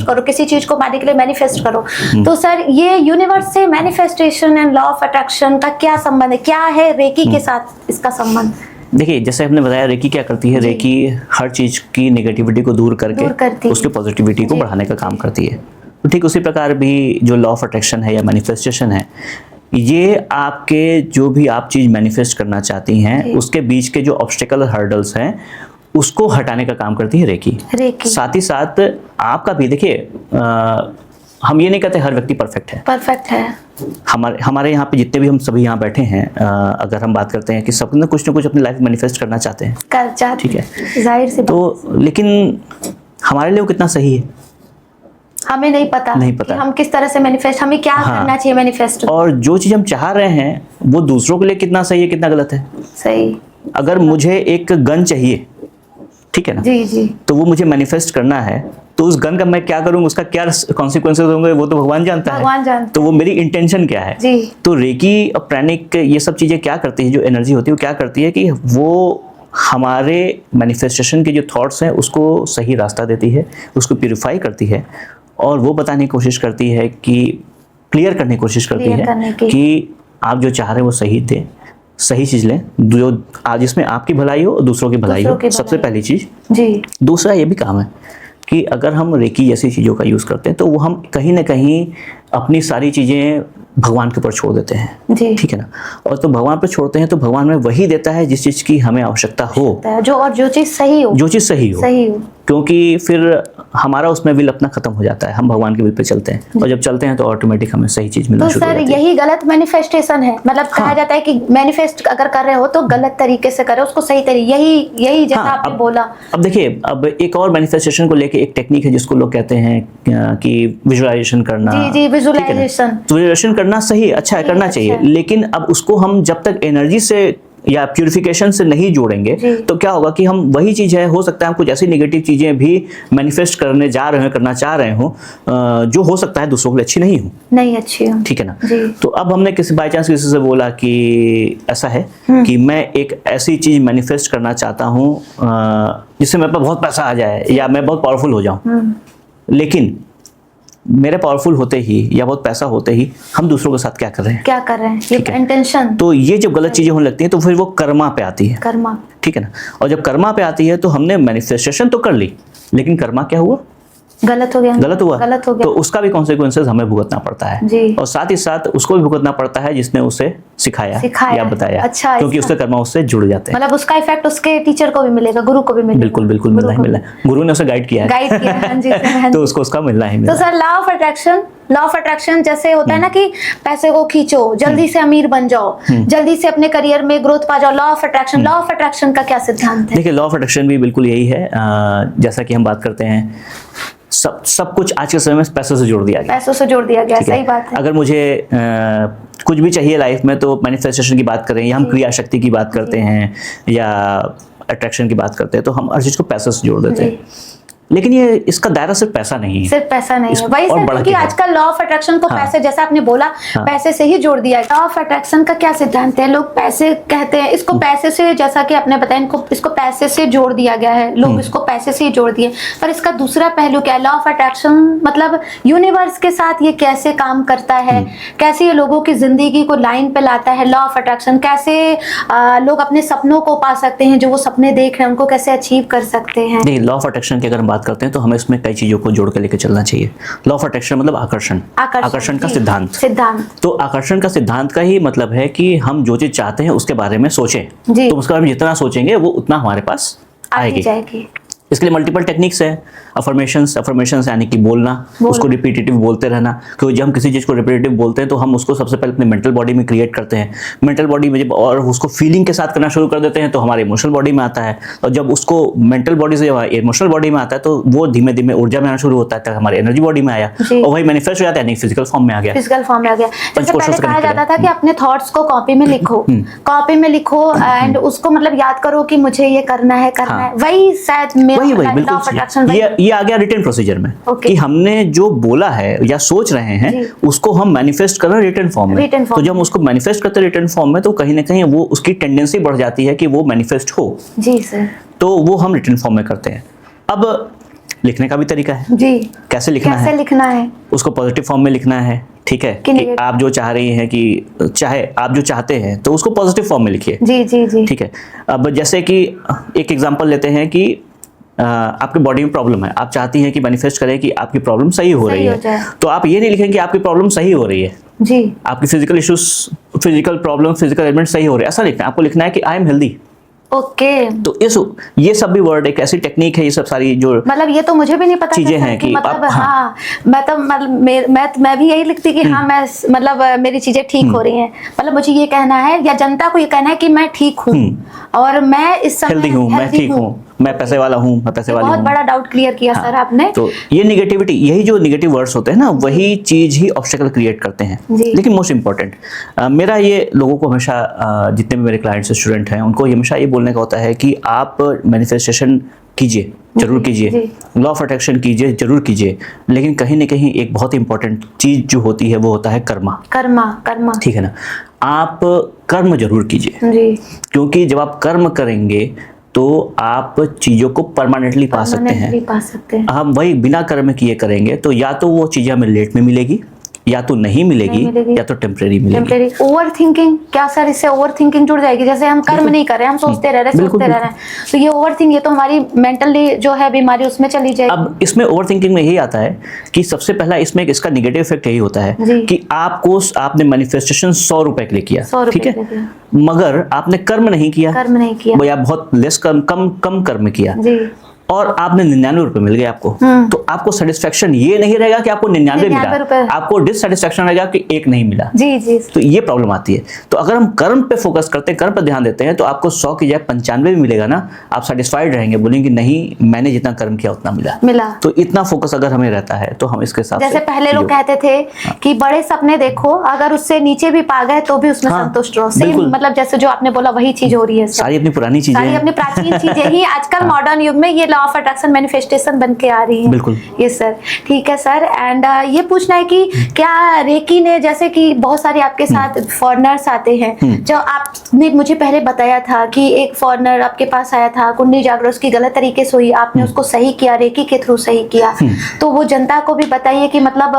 करो, किसी चीज को पाने के लिए मैनिफेस्ट करो। तो सर ये यूनिवर्स से manifestation and law of attraction का क्या संबंध है? क्या है रेकी के साथ इसका संबंध? देखिए, जैसे आपने बताया, रेकी क्या करती है? रेकी हर चीज की नेगेटिविटी को दूर करके उसकी पॉजिटिविटी को बढ़ाने का काम करती है। तो ठीक उसी प्रकार भी जो लॉ ऑफ अट्रैक्शन है या मैनिफेस्टेशन है, ये आपके जो भी आप चीज मैनिफेस्ट करना चाहती हैं उसके बीच के जो ऑब्स्टिकल हर्डल्स हैं उसको हटाने का काम करती है रेकी। साथ ही साथ आपका भी देखिए, हम ये नहीं कहते हर व्यक्ति परफेक्ट है। हमारे यहाँ पे जितने भी हम सभी यहाँ बैठे हैं, अगर हम बात करते हैं कि सब ना कुछ अपनी लाइफ मैनिफेस्ट करना चाहते हैं, ठीक है, जाहिर सी तो लेकिन हमारे लिए वो कितना सही है हमें नहीं पता कि हम किस तरह से मैनिफेस्ट, हमें क्या करना चाहिए मैनिफेस्ट, और जो चीज हम चाह रहे हैं वो दूसरों के लिए कितना सही है कितना गलत है। सही। अगर मुझे एक गन चाहिए, ठीक है ना, जी, तो वो मुझे मैनिफेस्ट करना है, तो उस गन का मैं क्या करूंगा, उसका क्या कॉन्सिक्वेंसेस होंगे वो तो भगवान जानता है। तो वो मेरी इंटेंशन क्या है जी। तो रेकी और प्राणिक ये सब चीजें क्या करती है, जो एनर्जी होती है वो क्या करती है कि वो हमारे मैनिफेस्टेशन के जो थॉट्स हैं उसको सही रास्ता देती है, उसको प्यूरिफाई करती है, और वो बताने की कोशिश करती है कि क्लियर करने की कोशिश करती है कि आप जो चाह रहे हैं वो सही थे, सही चीज लें जो आज जिसमें आपकी भलाई हो और दूसरों की भलाई हो, सबसे पहली चीज जी। दूसरा ये भी काम है कि अगर हम रेकी जैसी चीज़ों का यूज़ करते हैं तो वो हम कहीं ना कहीं अपनी सारी चीज़ें भगवान के ऊपर छोड़ देते हैं, ठीक है ना, और तो भगवान पर छोड़ते हैं तो भगवान में वही देता है जिस चीज़ की हमें आवश्यकता हो, जो चीज़ सही हो, क्योंकि फिर हमारा उसमें विल अपना खत्म हो जाता है, हम भगवान के विल पे चलते हैं, और जब चलते हैं तो ऑटोमेटिक हमें सही चीज मिलना शुरू हो जाती है। तो सर यही गलत मैनिफेस्टेशन है, मतलब कहा जाता है कि मैनिफेस्ट अगर कर रहे हो तो गलत तरीके से करो, उसको सही तरीके, यही जैसा आपने बोला। अब देखिए, अब एक और मैनिफेस्टेशन को लेके एक टेक्निक है जिसको लोग कहते हैं कि विजुअलाइजेशन करना। जी, विजुअलाइजेशन करना सही, अच्छा है, करना चाहिए, लेकिन अब उसको हम जब तक एनर्जी से या प्यूरिफिकेशन से नहीं जोड़ेंगे तो क्या होगा कि हम वही चीज है, हो सकता है हम कुछ ऐसी नेगेटिव चीजें भी मैनिफेस्ट करने जा रहे हैं, करना चाह रहे हो, जो हो सकता है दूसरों के लिए अच्छी नहीं अच्छी हो, ठीक है ना। तो अब हमने बाई चांस किसी से बोला कि ऐसा है कि मैं एक ऐसी चीज मैनिफेस्ट करना चाहता हूँ जिससे मेरे पास बहुत पैसा आ जाए या मैं बहुत पावरफुल हो जाऊं, लेकिन मेरे पावरफुल होते ही या बहुत पैसा होते ही हम दूसरों के साथ क्या कर रहे हैं, ये इंटेंशन। तो ये जब गलत चीजें होने लगती हैं तो फिर वो कर्मा पे आती है, ठीक है ना, और जब कर्मा पे आती है तो हमने मैनिफेस्टेशन तो कर ली, लेकिन कर्मा क्या हुआ, गलत हुआ, तो उसका भी कॉन्सिक्वेंसेस हमें भुगतना पड़ता है, और साथ ही साथ उसको भी भुगतना पड़ता है जिसने उसे सिखाया या बताया, अच्छा, क्योंकि उसके कर्मा उससे जुड़ जाते हैं, मतलब उसका इफेक्ट उसके टीचर को भी मिलेगा, गुरु को भी मिलेगा। बिल्कुल मिलना है, गुरु ने उसे गाइड किया है तो उसको उसका मिलना ही मिलना। तो सर लॉ ऑफ अट्रैक्शन जैसे होता है ना कि पैसे को खींचो, जल्दी से अमीर बन जाओ, जल्दी से अपने करियर में ग्रोथ पा जाओ, लॉ ऑफ अट्रैक्शन का क्या सिद्धांत है? देखिए, लॉ ऑफ अट्रैक्शन भी बिल्कुल यही है, जैसा कि हम बात करते हैं, सब कुछ आज के समय में पैसों से जोड़ दिया गया, सही बात है। अगर मुझे कुछ भी चाहिए लाइफ में तो मैनिफेस्टेशन की बात करें या हम क्रिया शक्ति की बात करते हैं या अट्रैक्शन की बात करते हैं तो हम हर चीज को पैसे से जोड़ देते हैं, लेकिन ये इसका दायरा सिर्फ पैसा नहीं है, वही सर, क्योंकि आजकल लॉ ऑफ अट्रैक्शन को पैसे, जैसा आपने बोला, पैसे से ही जोड़ दिया। लॉ ऑफ अट्रैक्शन का क्या सिद्धांत है? लोग पैसे कहते हैं, इसको पैसे से, जैसा कि आपने बताया, इसको पैसे से जोड़ दिया गया है, लोग इसको पैसे से ही जोड़ दिए, पर इसका दूसरा पहलू क्या है? लॉ ऑफ अट्रैक्शन मतलब यूनिवर्स के साथ ये कैसे काम करता है, कैसे ये लोगों की जिंदगी को लाइन पे लाता है? लॉ ऑफ अट्रैक्शन कैसे लोग अपने सपनों को पा सकते हैं, जो वो सपने देख रहे हैं उनको कैसे अचीव कर सकते हैं? नहीं, लॉ ऑफ अट्रैक्शन की अगर बात करते हैं तो हमें इसमें कई चीज़ों को जोड़ के लेकर चलना चाहिए। लॉ ऑफ अट्रैक्शन मतलब आकर्षण, आकर्षण का सिद्धांत। तो आकर्षण का सिद्धांत का ही मतलब है कि हम जो चीज़ चाहते हैं उसके बारे में सोचें, तो उसके बारे में जितना सोचेंगे वो उतना हमारे पास आएगी। इसके लिए मल्टीपल टेक्निक्स है। अफर्मेशंस यानी कि बोलना, उसको रिपीटेटिव बोलते रहना, क्योंकि जब हम किसी चीज़ को रिपीटेटिव बोलते हैं तो हम उसको सबसे पहले अपने मेंटल बॉडी में क्रिएट करते हैं। मेंटल बॉडी में जब और उसको फीलिंग के साथ करना शुरू कर देते हैं तो हमारे इमोशनल बॉडी में आता है, और जब उसको मेंटल बॉडी से इमोशनल बॉडी में आता है तो वो धीमे धीमे ऊर्जा में आना शुरू होता है, तक हमारे एनर्जी बॉडी में आया और वही मैनिफेस्ट हो जाता है, फिजिकल फॉर्म में आ गया। जैसे पहले कहा जाता था कि अपने थॉट्स को कॉपी में लिखो, एंड उसको मतलब याद करो कि मुझे ये करना है, वही शायद ये आ गया रिटन प्रोसीजर में, कि हमने जो बोला है या सोच रहे हैं उसको हम मैनिफेस्ट कर रहे हैं रिटन फॉर्म में। तो जब हम उसको मैनिफेस्ट करते हैं रिटन फॉर्म में तो कहीं ना कहीं वो उसकी टेंडेंसी बढ़ जाती है कि वो मैनिफेस्ट हो। जी सर। तो वो हम रिटन फॉर्म में करते हैं। अब लिखने का भी तरीका है जी, कैसे लिखना है, उसको पॉजिटिव फॉर्म में लिखना है। ठीक है कि आप जो चाह रही हैं कि चाहे आप जो चाहते हैं तो उसको पॉजिटिव फॉर्म में लिखिए। जी। ठीक है। अब जैसे कि एक एग्जांपल लेते हैं कि आपके बॉडी में प्रॉब्लम है, आप चाहती हैं कि मैनिफेस्ट करें कि आपकी प्रॉब्लम सही हो रही है, तो आप ये नहीं लिखेंगे कि आपकी प्रॉब्लम सही हो रही है जी, आपकी physical issues, physical problem, physical element सही हो रहे हैं, ऐसा लिखना है। आपको लिखना है कि आई एम हेल्दी। तो ये सब भी वर्ड एक ऐसी टेक्निक है, ये सब सारी जो मतलब ये तो मुझे भी नहीं पता चीजें हैं कि मतलब मैं भी यही लिखती कि हाँ मैं मतलब मेरी चीजें ठीक हो रही हैं, मतलब मुझे ये कहना है या जनता को ये कहना है कि मैं ठीक हूँ और मैं इस समय हेल्दी हूँ, मैं ठीक हूँ, मैं पैसे वाला हूँ, मैं पैसे वाली हूँ। बहुत बड़ा डाउट क्लियर किया सर आपने। तो ये निगेटिविटी, यही जो निगेटिव वर्ड्स होते हैं ना, वही चीज ही ऑब्स्टेकल क्रिएट करते हैं। लेकिन मोस्ट इंपॉर्टेंट मेरा ये लोगों को हमेशा, जितने भी मेरे क्लाइंट्स स्टूडेंट हैं, उनको हमेशा ये बोलने का होता है कि आप मैनिफेस्टेशन कीजिए, जरूर कीजिए, लॉ ऑफ अट्रैक्शन कीजिए, जरूर कीजिए, लेकिन कहीं ना कहीं एक बहुत इंपॉर्टेंट चीज जो होती है वो होता है कर्मा। ठीक है ना, आप कर्म जरूर कीजिए, क्योंकि जब आप कर्म करेंगे तो आप चीजों को परमानेंटली पा सकते हैं। हम वही बिना कर्म किए करेंगे तो या तो वो चीजें हमें लेट में मिलेगी, या तो नहीं मिलेगी, या तो टेम्परेरी मिलेगी। ओवर थिंकिंग, क्या सर इससे ओवर थिंकिंग जुड़ जाएगी? जैसे हम कर्म नहीं कर रहे हैं, हम सोचते रह रहे हैं, तो ये ओवर थिंक, ये तो हमारी मेंटली जो है बीमारी उसमें चली जाएगी। अब इसमें ओवर थिंकिंग में यही आता है कि सबसे पहला इसमें इसका निगेटिव इफेक्ट यही होता है कि आपने मैनिफेस्टेशन 100 रुपए के लिए किया, ठीक है, मगर आपने कर्म नहीं किया, या बहुत लेस कम कर्म किया और आपने 99 रुपए मिल गए आपको, तो आपको सेटिस्फेक्शन ये नहीं रहेगा कि आपको 99 मिला, आपको डिससेटिस्फेक्शन रहेगा कि एक नहीं मिला। जी। तो ये प्रॉब्लम आती है। तो अगर हम कर्म पे फोकस करते हैं, कर्म पे ध्यान देते हैं, तो आपको 100 की जगह 95 भी मिलेगा ना, आप सेटिस्फाइड रहेंगे, बोलेंगे नहीं मैंने जितना कर्म किया उतना मिला। तो इतना फोकस अगर हमें रहता है तो हम इसके साथ, जैसे पहले लोग कहते थे कि बड़े सपने देखो, अगर उससे नीचे भी पा गए तो भी उसमें संतुष्ट रहो। सेम मतलब जैसे जो आपने बोला वही चीज हो रही है, सारी अपनी पुरानी चीजें, सारी अपनी प्राचीन चीजें ही आजकल मॉडर्न युग में ये लॉ ऑफ अट्रैक्शन मैनिफेस्टेशन बन के आ रही है। बिल्कुल। ये सर ठीक है सर। एंड ये पूछना है कि क्या रेकी ने, जैसे कि बहुत सारे आपके साथ फॉरेनर्स आते हैं, जो आपने मुझे पहले बताया था कि एक फॉरेनर आपके पास आया था, कुंडली जागरण उसकी गलत तरीके से हुई, आपने उसको सही किया, रेकी के थ्रू सही किया, तो वो जनता को भी बताइए कि मतलब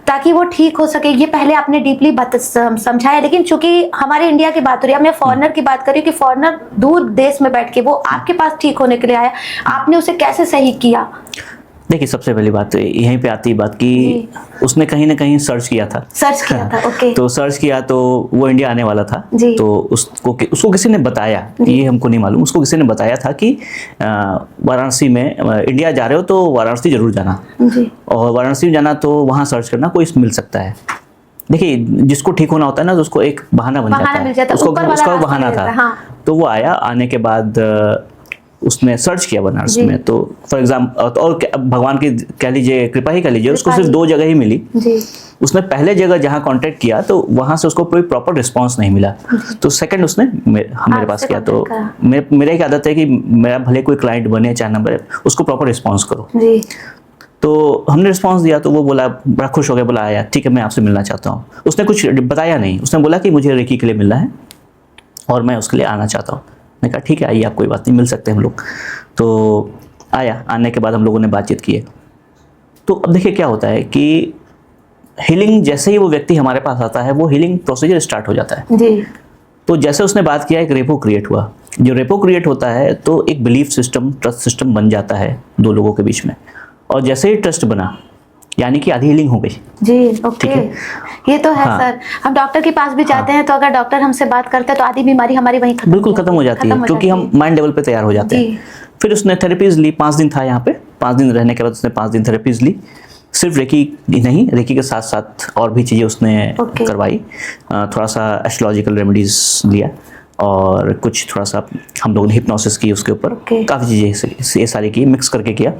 ताकि वो ठीक हो सके। ये पहले आपने डीपली समझाया, लेकिन चूंकि हमारे इंडिया की बात हो रही है, मैं फॉरेनर की बात कर रही हूँ कि फॉरेनर दूर देश में बैठ के वो आपके पास ठीक होने के लिए आया, आपने उसे कैसे सही किया? देखिए, सबसे पहली बात तो यहीं पे आती है बात कि उसने कहीं ना कहीं सर्च किया था। ओके। तो सर्च किया तो वो इंडिया आने वाला था, तो उसको किसी ने बताया, ये हमको नहीं मालूम, उसको किसी ने बताया था कि वाराणसी में इंडिया जा रहे हो तो वाराणसी जरूर जाना, और वाराणसी में जाना तो वहाँ सर्च करना, कोई मिल सकता है। देखिए, जिसको ठीक होना होता है ना तो उसको एक बहाना बन जाता है, उसका बहाना था। तो वो आया, आने के बाद उसने सर्च किया बनारस में, तो फॉर एग्जाम्पल, और भगवान की कह लीजिए, कृपा ही कह लीजिए, उसको सिर्फ 2 जगह ही मिली। उसने पहले जगह जहाँ कांटेक्ट किया तो वहां से उसको कोई प्रॉपर रिस्पांस नहीं मिला, तो सेकंड उसने मेरे पास किया। तो मेरा एक आदत है कि मेरा भले कोई क्लाइंट बने चाहे ना बने, उसको प्रॉपर रिस्पांस करो। तो हमने रिस्पांस दिया, तो वो बोला, बड़ा खुश हो गया, बोला आया ठीक है मैं आपसे मिलना चाहता हूँ। उसने कुछ बताया नहीं, उसने बोला कि मुझे रेकी के लिए मिलना है और मैं उसके लिए आना चाहता हूँ। मैंने कहा ठीक है आइए, आप कोई बात नहीं, मिल सकते हैं हम लोग। तो आया, आने के बाद हम लोगों ने बातचीत की। तो अब देखिए क्या होता है कि हीलिंग, जैसे ही वो व्यक्ति हमारे पास आता है वो हीलिंग प्रोसीजर स्टार्ट हो जाता है। तो जैसे उसने बात किया, एक रेपो क्रिएट हुआ, जो रेपो क्रिएट होता है तो एक बिलीफ सिस्टम, ट्रस्ट सिस्टम बन जाता है दो लोगों के बीच में, और जैसे ही ट्रस्ट बना यानी कि आधी हीलिंग हो गई जी। ओके, ये तो है। हाँ। सर, हम डॉक्टर के पास भी जाते हैं तो अगर डॉक्टर हमसे बात करते हैं तो आधी बीमारी हमारी वहीं बिल्कुल खत्म हो जाती है, क्योंकि हम माइंड लेवल पे तैयार हो जाते हैं। फिर उसने थेरेपीज ली, 5 दिन था यहाँ पे, 5 दिन रहने के बाद उसने 5 दिन थेरेपीज ली। सिर्फ रेकी नहीं, रेकी के साथ साथ और भी चीज़ें उसने करवाई। थोड़ा सा एस्ट्रोलॉजिकल रेमेडीज लिया और कुछ थोड़ा सा हम लोगों ने हिप्नोसिस की उसके ऊपर, काफ़ी चीज़ें ये सारी की, मिक्स करके किया।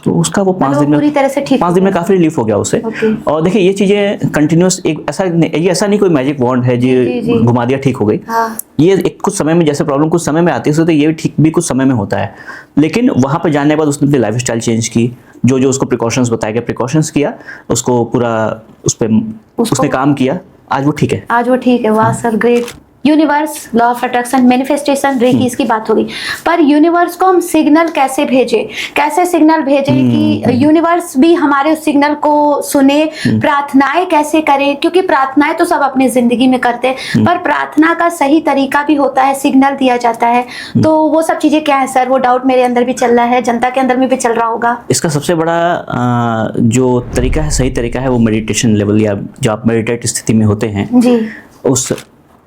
तो उसका वो 5 दिन में पूरी तरह से ठीक, 5 दिन में काफ़ी रिलीफ हो गया उसे। और देखिए ये चीज़ें कंटिन्यूस, एक ऐसा नहीं कोई मैजिक वॉन्ड है जो घुमा दिया ठीक हो गई। हाँ। ये एक कुछ समय में, जैसे प्रॉब्लम कुछ समय में आती है तो ये ठीक भी कुछ समय में होता है। लेकिन वहाँ पर जाने के बाद उसने अपनी लाइफ स्टाइल चेंज की, जो जो उसको प्रिकॉशंस बताए गए प्रिकॉशंस किया, उसको पूरा उस पर उसने काम किया, आज वो ठीक है। आज वो ठीक है। वाह sir, great. Universe, law of attraction, manifestation, reiki, इसकी बात होगी। पर यूनिवर्स को हम सिग्नल कैसे भेजें, कैसे सिग्नल भेजें कि यूनिवर्स भी हमारे उस सिग्नल को सुने? प्रार्थनाएं कैसे करें? क्योंकि प्रार्थनाएं तो सब अपनी जिंदगी में करते हैं, पर प्रार्थना का सही तरीका भी होता है, सिग्नल दिया जाता है। तो वो सब चीजें क्या है सर? वो डाउट मेरे अंदर भी चल रहा है, जनता के अंदर में भी चल रहा होगा। इसका सबसे बड़ा जो तरीका है, सही तरीका है, वो मेडिटेशन लेवल, या जो आप मेडिटेट स्थिति में होते हैं जी, उस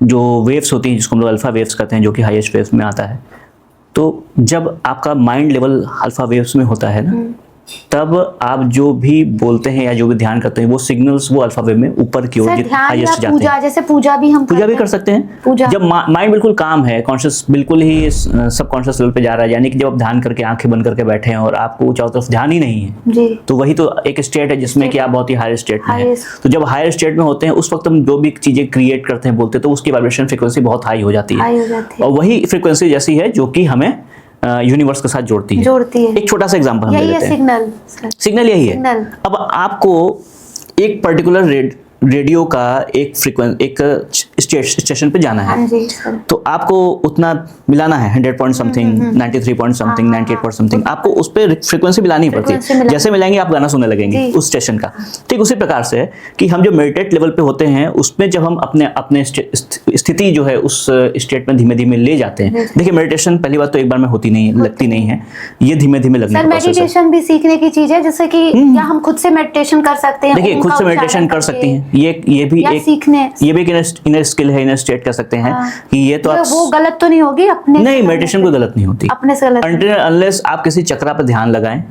जो वेव्स होती हैं जिसको हम लोग अल्फा वेव्स कहते हैं, जो कि हाईएस्ट वेव्स में आता है। तो जब आपका माइंड लेवल अल्फा वेव्स में होता है ना, तब आप जो भी बोलते हैं या जो भी ध्यान करते हैं, वो सिग्नल्स वो अल्फा वेव में ऊपर की ओर हाईएस्ट जाते हैं। जैसे पूजा भी हम पूजा भी कर सकते हैं। जब माइंड बिल्कुल काम है, कॉन्शियस बिल्कुल ही सब कॉन्शियस लेवल पे जा रहा है, यानी कि जब आप ध्यान करके आंखें बंद करके बैठे हैं और आपको चारों तरफ ध्यान ही नहीं है, तो वही तो एक स्टेट है जिसमें कि आप बहुत ही हायर स्टेट में है। तो जब हायर स्टेट में होते हैं, उस वक्त हम जो भी चीजें क्रिएट करते हैं, बोलते हैं, तो उसकी वाइब्रेशन फ्रिक्वेंसी बहुत हाई हो जाती है, और वही फ्रिक्वेंसी जैसी है जो कि हमें यूनिवर्स के साथ जोड़ती है। एक छोटा सा एग्जांपल हम ले लेते हैं। सिग्नल यही है। अब आपको एक पर्टिकुलर रेडियो का एक फ्रीक्वेंसी, एक स्टेशन पे जाना है, तो आपको उतना मिलाना है, 100 point something, 93 point something, 98 point something, आपको उस पर फ्रीक्वेंसी मिलानी पड़ती है। जैसे मिलाएंगे आप गाना सुनने लगेंगे उस स्टेशन का। ठीक उसी प्रकार से है कि हम जो मेडिटेट लेवल पे होते हैं, उसमें जब हम अपने स्थिति जो है उस स्टेट में धीमे धीमे ले जाते हैं। देखिए मेडिटेशन पहली बात तो एक बार में होती नहीं, लगती नहीं है, ये धीमे धीमे लगने का प्रोसेस है। मेडिटेशन भी सीखने की चीज है, जैसे कि या हम खुद से मेडिटेशन कर सकते हैं। देखिए खुद से मेडिटेशन कर सकती हैं, ये भी एक इनर स्किल है, इनर स्टेट कर सकते हैं कि ये तो आप वो गलत तो नहीं होगी अपने नहीं, मेडिटेशन कोई गलत नहीं होती अपने से गलत, अनलेस आप किसी चक्रा पर ध्यान लगाएं,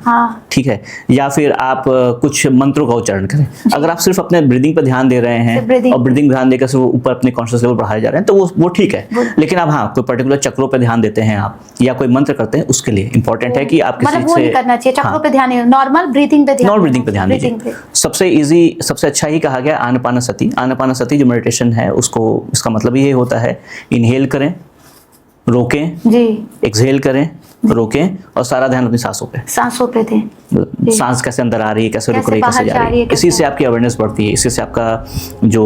ठीक है, या फिर आप कुछ मंत्रों का उच्चारण करें। अगर आप सिर्फ अपने ब्रीदिंग पर ध्यान दे रहे हैं और ब्रीदिंग ध्यान देकर सिर्फ ऊपर अपने कॉन्शियस लेवल बढ़ाए जा रहे हैं, तो वो ठीक है। लेकिन आप कोई पर्टिकुलर चक्रों पर ध्यान देते हैं आप, या कोई मंत्र करते हैं, उसके लिए इंपॉर्टेंट है कि आप किसी से करना चाहिए, चक्रों पे ध्यान नहीं, नॉर्मल ब्रीदिंग पे ध्यान दीजिए। सबसे इजी, सबसे अच्छा ही कहा गया आनापानसति। आनापानसति जो मेडिटेशन है, उसको इसका मतलब ये होता है, इनहेल करें, रोकें जी, एक्सहेल करें, रोकें, और सारा ध्यान अपनी सांसों पे दें। सांस कैसे अंदर आ रही है, कैसे रुक रही है, कैसे जा रही है, इसी से आपकी अवेयरनेस बढ़ती है, इसी से आपका जो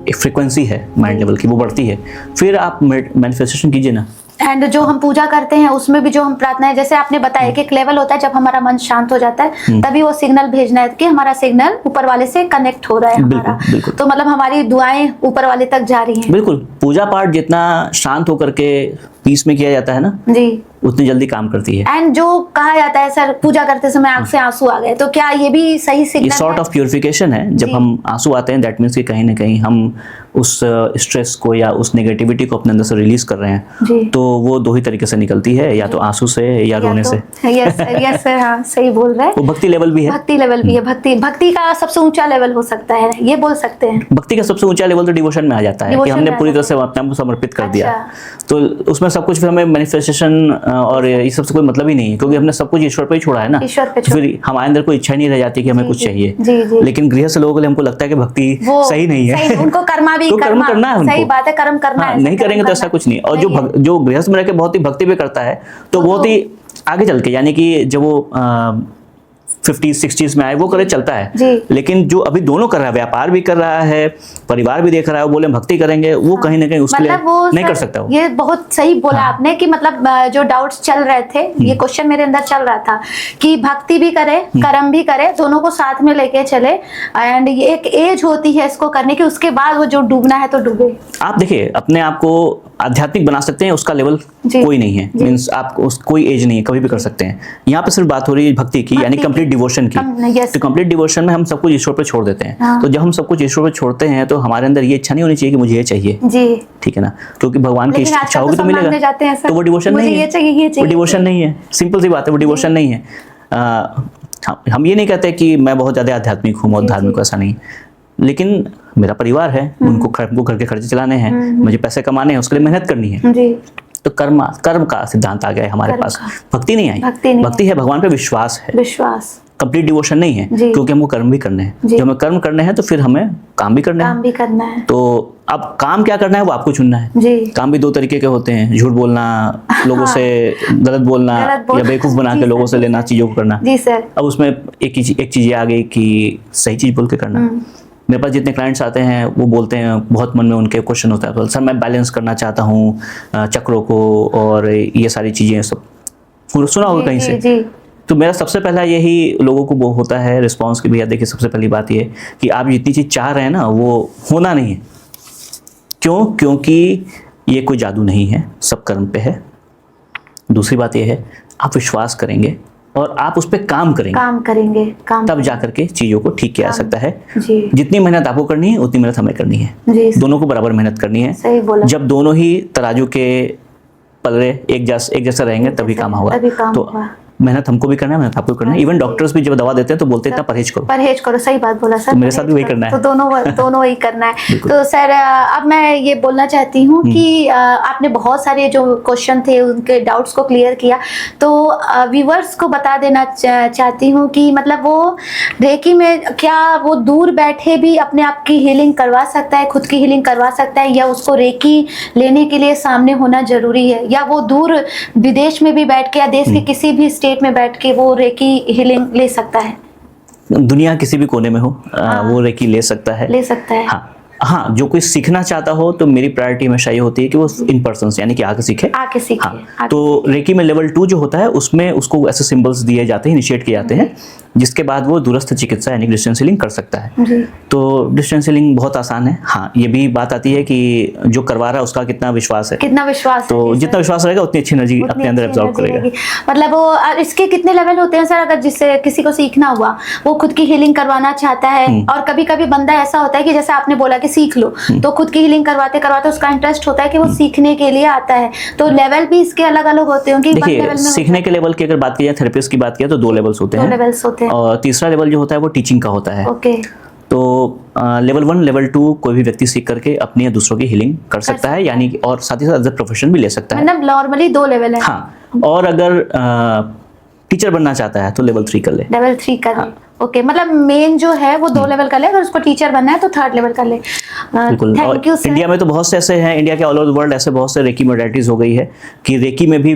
एक फ्रीक्वेंसी है माइंड लेवल की वो बढ़ती है। फिर आप मैनिफेस्टेशन कीजिए ना। एंड जो हम पूजा करते हैं उसमें भी जो हम प्रार्थनाएं, जैसे आपने बताया कि एक लेवल होता है जब हमारा मन शांत हो जाता है, तभी वो सिग्नल भेजना है कि हमारा सिग्नल ऊपर वाले से कनेक्ट हो रहा है हमारा। तो मतलब हमारी दुआएं ऊपर वाले तक जा रही हैं। बिल्कुल, पूजा पाठ जितना शांत होकर के पीस में किया जाता है ना जी, उतनी जल्दी काम करती है। एंड जो कहा जाता है सर, पूजा करते समय आंख से आंसू आ गए, तो क्या ये भी सही सिग्नल है? ये सॉर्ट ऑफ प्यूरिफिकेशन है। जब हम आंसू आते हैं, दैट मीन्स कि कहीं ना कहीं हम उस स्ट्रेस को या उस नेगेटिविटी को अपने अंदर से रिलीज कर रहे हैं। तो वो दो ही तरीके से निकलती है, या तो आंसू से या रोने से। यस सर, हाँ सही बोल रहे हैं। वो भक्ति लेवल भी है, भक्ति लेवल भी है। भक्ति का सबसे ऊंचा लेवल हो सकता है, ये बोल सकते हैं। भक्ति का सबसे ऊंचा लेवल तो डिवोशन में आ जाता है कि हमने पूरी तरह से अपने आप को समर्पित कर दिया। तो उसमें सब कुछ, फिर हमें मैनिफेस्टेशन और ये सब से कोई मतलब ही नहीं है, क्योंकि हमने सब कुछ ईश्वर पे ही छोड़ा है ना। फिर हमारे अंदर कोई इच्छा नहीं रह जाती कि हमें कुछ चाहिए। लेकिन गृहस्थ लोगों के लिए हमको लगता है कि भक्ति सही नहीं है, उनको कर्मा भी करना है, सही बात है, कर्म करना है, नहीं करेंगे तो ऐसा कुछ नहीं। और जो गृहस्थ में रह के बहुत ही भक्ति भी करता है, तो बहुत ही आगे चल के, यानी कि जब वो 50-60s में आए, वो करे चलता है। लेकिन जो अभी दोनों कर रहा है, व्यापार भी कर रहा है, परिवार भी देख रहा है, वो बोले भक्ति करेंगे, वो कहीं ना कहीं उसके लिए नहीं कर सकता। ये बहुत सही बोला आपने कि मतलब जो डाउट्स चल रहे थे, ये क्वेश्चन मेरे अंदर चल रहा था कि भक्ति भी करे, कर्म भी करे, दोनों को साथ में लेके चले। एंड ये एक एज होती है इसको करने की, उसके बाद वो जो डूबना है तो डूबे। आप देखिए अपने आप को आध्यात्मिक बना सकते हैं, उसका लेवल कोई नहीं है। मीन्स आप कोई एज नहीं है, कभी भी कर सकते हैं। यहाँ पे सिर्फ बात हो रही है भक्ति की, यानी कंप्लीट डिवोशन की। तो कंप्लीट डिवोशन में हम सब कुछ ईश्वर पे छोड़ देते हैं। तो जब हम सब कुछ ईश्वर पे छोड़ते हैं तो हमारे अंदर ये इच्छा नहीं होनी चाहिए कि मुझे ये चाहिए, ठीक है ना, क्योंकि भगवान की इच्छा होगी तो मिलेगा। तो वो डिवोशन नहीं है, वो डिवोशन नहीं है। सिंपल सी बात है, वो डिवोशन नहीं है। हम ये नहीं कहते कि मैं बहुत ज्यादा आध्यात्मिक हूँ, बहुत धार्मिक, ऐसा नहीं। लेकिन मेरा परिवार है, उनको घर के खर्चे चलाने हैं, मुझे पैसे कमाने हैं, उसके लिए मेहनत करनी है। तो कर्म का सिद्धांत आ गया है हमारे पास, भक्ति नहीं आई। भक्ति है भगवान पे विश्वास है, विश्वास। कंप्लीट डिवोशन नहीं है, क्योंकि हमको कर्म भी करने हैं। जब हमें कर्म करने हैं तो फिर हमें काम भी करना है। तो अब काम क्या करना है वो आपको चुनना है। काम भी दो तरीके के होते हैं, झूठ बोलना, लोगों से गलत बोलना, या बेवकूफ बना के लोगों से लेना, चीजों को करना। अब उसमें एक चीज ये आ गई कि सही चीज बोल के करना। मेरे पास जितने क्लाइंट्स आते हैं वो बोलते हैं, बहुत मन में उनके क्वेश्चन होता है, सर मैं बैलेंस करना चाहता हूँ चक्रों को और ये सारी चीजें, सब सुना होगा कहीं से। तो मेरा सबसे पहला यही लोगों को वो होता है रिस्पांस कि भैया देखिए, सबसे पहली बात ये कि आप जितनी चीज चाह रहे हैं ना वो होना नहीं है। क्यों? क्योंकि ये कोई जादू नहीं है, सब कर्म पे है। दूसरी बात ये है, आप विश्वास करेंगे और आप उस पर काम करेंगे तब जाकर के चीजों को ठीक किया जा सकता है। जितनी मेहनत आपको करनी है उतनी मेहनत हमें करनी है। दोनों को बराबर मेहनत करनी है। सही बोला। जब दोनों ही तराजू के पलड़े एक जैसा रहेंगे तभी काम होगा। तो मेहनत हमको भी करना है, मेहनत आपको करना है। इवन डॉक्टर्स भी जब दवा देते हैं तो बोलते हैं इतना परहेज करो। सही बात बोला सर। तो मेरे साथ भी वही करना है। तो दोनों वही करना है। तो सर अब मैं ये बोलना चाहती हूँ कि आपने बहुत सारे जो क्वेश्चन थे उनके डाउट्स को क्लियर किया। तो व्यूअर्स को बता देना चाहती हूँ कि मतलब वो रेकी में क्या वो दूर बैठे भी अपने आप की हीलिंग करवा सकता है, खुद की हीलिंग करवा सकता है, या उसको रेकी लेने के लिए सामने होना जरूरी है, या वो दूर विदेश में भी बैठ के या देश के किसी भी स्टेट में बैठ के वो रेकी हीलिंग ले सकता है? दुनिया किसी भी कोने में हो वो रेकी ले सकता है। हाँ, जो कोई सीखना चाहता हो तो मेरी प्रायोरिटी हमेशा ये होती है कि वो इन पर्सन यानी कि आके सीखे। तो रेकी में लेवल 2 जो होता है उसमें उसको ऐसे सिंबल्स दिए जाते हैं, इनिशिएट किए जाते हैं, जिसके बाद वो दूरस्थ चिकित्सा यानी डिस्टेंस हीलिंग कर सकता है। तो डिस्टेंस हीलिंग बहुत आसान है। हाँ, ये भी बात आती है कि जो करवा रहा है उसका कितना विश्वास है। तो जितना विश्वास रहेगा उतनी अच्छी एनर्जी अपने अंदर एब्जॉर्ब करेगा। मतलब वो इसके कितने लेवल होते हैं सर? अगर जिससे किसी को सीखना हुआ, वो खुद की हीलिंग करवाना चाहता है, और कभी कभी बंदा ऐसा होता है कि जैसे आपने बोला कि सीख लो, तो खुद की हीलिंग करवाते करवाते उसका इंटरेस्ट होता है कि वो सीखने के लिए आता है। तो लेवल भी इसके अलग अलग होते होंगे। देखिए, सीखने के लेवल की अगर बात की जाए, थेरेपिस्ट की बात की जाए तो 2 लेवल्स होते हैं। और तीसरा लेवल जो होता है वो टीचिंग का होता है। तो लेवल 1 लेवल 2 कोई भी व्यक्ति सीख करके अपनी या दूसरों की हीलिंग कर सकता है, यानी और साथ ही साथ एज अ प्रोफेशन भी ले सकता है। मतलब नॉर्मली 2 लेवल है। हाँ, और अगर टीचर बनना चाहता है तो लेवल 3 कर ले। लेवल 3 कर ले। ओके, मतलब मेन जो है वो 2 लेवल कर ले, अगर उसको टीचर बनना है तो 3rd लेवल कर ले। बिल्कुल। Thank you sir. इंडिया में तो बहुत से ऐसे हैं, इंडिया के ऑल ओवर द वर्ल्ड ऐसे बहुत से रेकी मोडेलिटीज हो गई है कि रेकी में भी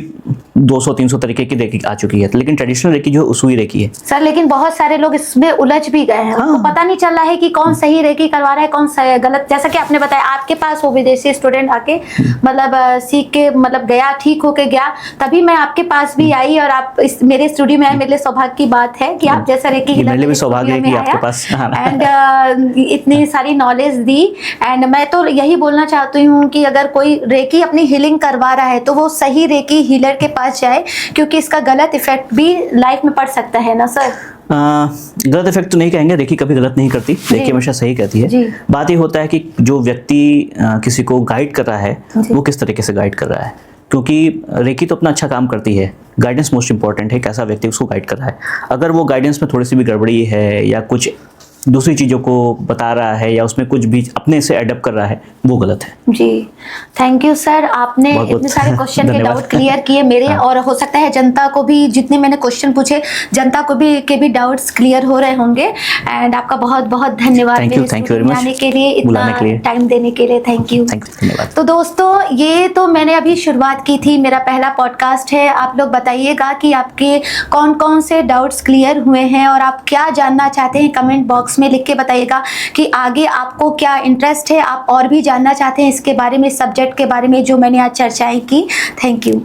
200-300 तरीके की रेकी आ चुकी है, लेकिन ट्रेडिशनल रेकी जो है सुई रेकी है सर। लेकिन बहुत सारे लोग इसमें उलझ भी गए हैं। उनको पता नहीं चल रहा है कि कौन सही रेकी करवा रहा है, कौन गलत। जैसा कि आपने बताया, आपके पास वो विदेशी स्टूडेंट आके मतलब सीख के मतलब गया, ठीक होके गया, तभी मैं आपके पास भी आई और आप मेरे स्टूडियो में आए। मेरे लिए सौभाग्य की बात है कि आप जैसा रेकी भी सौभाग्य है कि आपके पास एंड इतनी सारी नॉलेज दी। एंड मैं तो यही बोलना चाहती हूँ कि अगर कोई रेकी अपनी हीलिंग करवा रहा है तो वो सही रेकी हीलर के पास जाए, क्योंकि इसका गलत इफेक्ट भी लाइफ में पड़ सकता है ना सर। गलत इफेक्ट तो नहीं कहेंगे, रेकी कभी गलत नहीं करती, रेकी हमेशा सही कहती है। बात ये होता है कि जो व्यक्ति किसी को गाइड कर रहा है वो किस तरीके से गाइड कर रहा है, क्योंकि रेकी तो अपना अच्छा काम करती है, गाइडेंस मोस्ट इंपॉर्टेंट है, कैसा व्यक्ति उसको गाइड कर रहा है। अगर वो गाइडेंस में थोड़ी सी भी गड़बड़ी है या कुछ दूसरी चीज़ों को बता रहा है या उसमें कुछ भी अपने से एडप्ट कर रहा है, वो गलत है। जी, थैंक यू सर, आपने इतने सारे क्वेश्चन के डाउट क्लियर किए मेरे। और हो सकता है जनता को भी, जितने मैंने क्वेश्चन पूछे, जनता को भी के भी डाउट्स क्लियर हो रहे होंगे। एंड आपका बहुत बहुत धन्यवाद आने के लिए, इतना टाइम देने के लिए। Thank you. तो दोस्तों, ये तो मैंने अभी शुरुआत की थी, मेरा पहला पॉडकास्ट है। आप लोग बताइएगा कि आपके कौन कौन से डाउट्स क्लियर हुए हैं और आप क्या जानना चाहते हैं, कमेंट बॉक्स में लिख के बताइएगा कि आगे आपको क्या इंटरेस्ट है, आप और भी जानना चाहते हैं इसके बारे में, सब्जेक्ट के बारे में जो मैंने आज चर्चाएं की। Thank you.